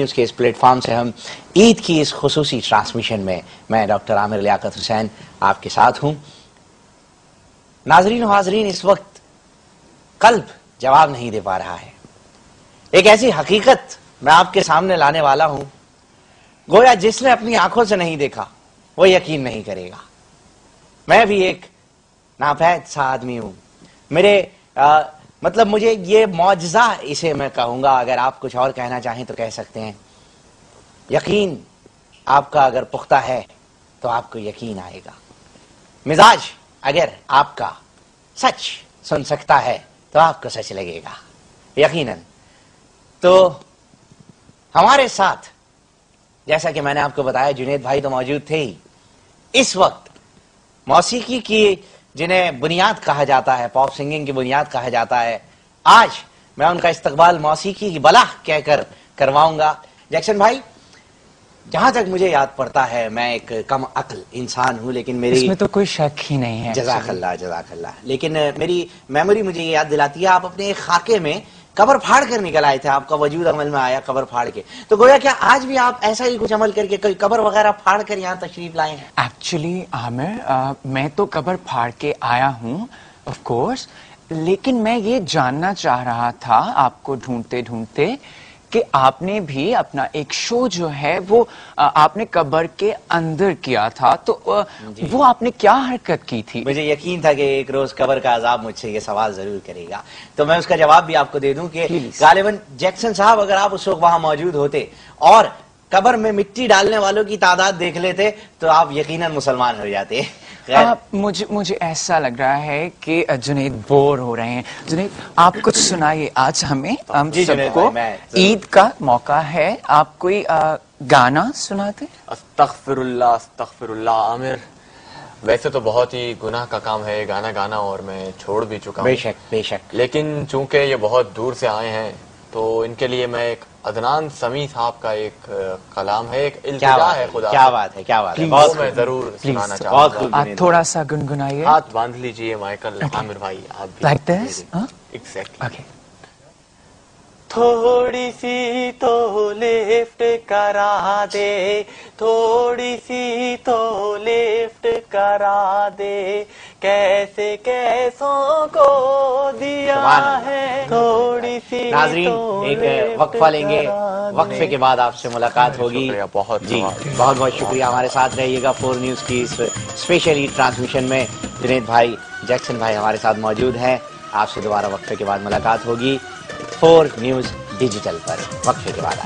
News کے اس plate form سے ہم عید کی اس خصوصی ٹرانسمیشن میں میں ڈاکٹر عامر لیاقت حسین آپ کے ساتھ ہوں۔ ناظرین و حاضرین، اس وقت قلب جواب نہیں دے پا رہا ہے۔ ایک ایسی حقیقت میں آپ کے سامنے لانے والا ہوں، گویا جس نے اپنی آنکھوں سے نہیں دیکھا وہ یقین نہیں کرے گا۔ میں بھی ایک ناپید سا آدمی ہوں، مطلب مجھے یہ معجزہ اسے میں کہوں گا، اگر آپ کچھ اور کہنا چاہیں تو کہہ سکتے ہیں۔ یقین آپ کا اگر پختہ ہے تو آپ کو یقین آئے گا۔ مزاج اگر آپ کا سچ سن سکتا ہے تو آپ کو سچ لگے گا یقیناً۔ تو ہمارے ساتھ جیسا کہ میں نے آپ کو بتایا جنید بھائی تو موجود تھے ہی۔ اس وقت موسیقی کی جنہیں بنیاد کہا جاتا ہے، پاپ سنگنگ کی بنیاد کہا جاتا ہے، آج میں ان کا استقبال موسیقی کی بلاغ کہہ کر کرواؤں گا۔ جیکسن بھائی، جہاں تک مجھے یاد پڑتا ہے میں ایک کم عقل انسان ہوں، لیکن میری اس میں تو کوئی شک ہی نہیں ہے۔ جزاک اللہ، لیکن میری میموری مجھے یہ یاد دلاتی ہے آپ اپنے ایک خاکے میں قبر پھاڑ کر نکل آئے تھے، آپ کا وجود عمل میں آیا قبر پھاڑ کے۔ تو گویا کیا آج بھی آپ ایسا ہی کچھ عمل کر کے کوئی قبر وغیرہ پھاڑ کر یہاں تشریف لائے ہیں؟ ایکچولی عامر، میں تو قبر پھاڑ کے آیا ہوں آف کورس، لیکن میں یہ جاننا چاہ رہا تھا آپ کو ڈھونڈتے ڈھونڈتے کہ آپ نے بھی اپنا ایک شو جو ہے وہ آپ نے قبر کے اندر کیا تھا، تو وہ آپ نے کیا حرکت کی تھی؟ مجھے یقین تھا کہ ایک روز قبر کا عذاب مجھ سے یہ سوال ضرور کرے گا، تو میں اس کا جواب بھی آپ کو دے دوں کہ غالباً جیکسن صاحب اگر آپ اس وقت وہاں موجود ہوتے اور قبر میں مٹی ڈالنے والوں کی تعداد دیکھ لیتے تو آپ یقیناً مسلمان ہو جاتے۔ مجھے ایسا لگ رہا ہے کہ جنید بور ہو رہے ہیں۔ جنید، آپ کچھ سنائیے آج ہمیں، ہم سب کو عید کا موقع ہے، آپ کوئی گانا سناتے؟ استغفر اللہ عامر، ویسے تو بہت ہی گناہ کا کام ہے گانا گانا، اور میں چھوڑ بھی چکا ہوں بے شک، لیکن چونکہ یہ بہت دور سے آئے ہیں تو ان کے لیے میں ایک عدنان سمیع صاحب کا ایک کلام ہے، ایک التجا ہے خدا۔ کیا بات ہے، بہت میں ضرور سنانا چاہوں گا۔ آپ تھوڑا سا گنگنائیے، ہاتھ باندھ لیجئے مائیکل عامر بھائی، آپ بھی لائک دس۔ ایگزیکٹلی۔ تھوڑی سی تو لفٹ کرا دے، تھوڑی سی تو لفٹ کرا دے، کیسے کیسوں کو دیا ہے تھوڑی سی۔ ناظرین ایک وقفہ لیں گے، وقفے کے بعد آپ سے ملاقات ہوگی۔ بہت بہت شکریہ، ہمارے ساتھ رہیے گا 4 نیوز کی اس اسپیشل عید ٹرانسمیشن میں۔ جنید بھائی، جیکسن بھائی ہمارے ساتھ موجود ہیں، آپ سے دوبارہ وقفے کے بعد ملاقات ہوگی 4 نیوز ڈیجیٹل پر۔ وقفے کے بعد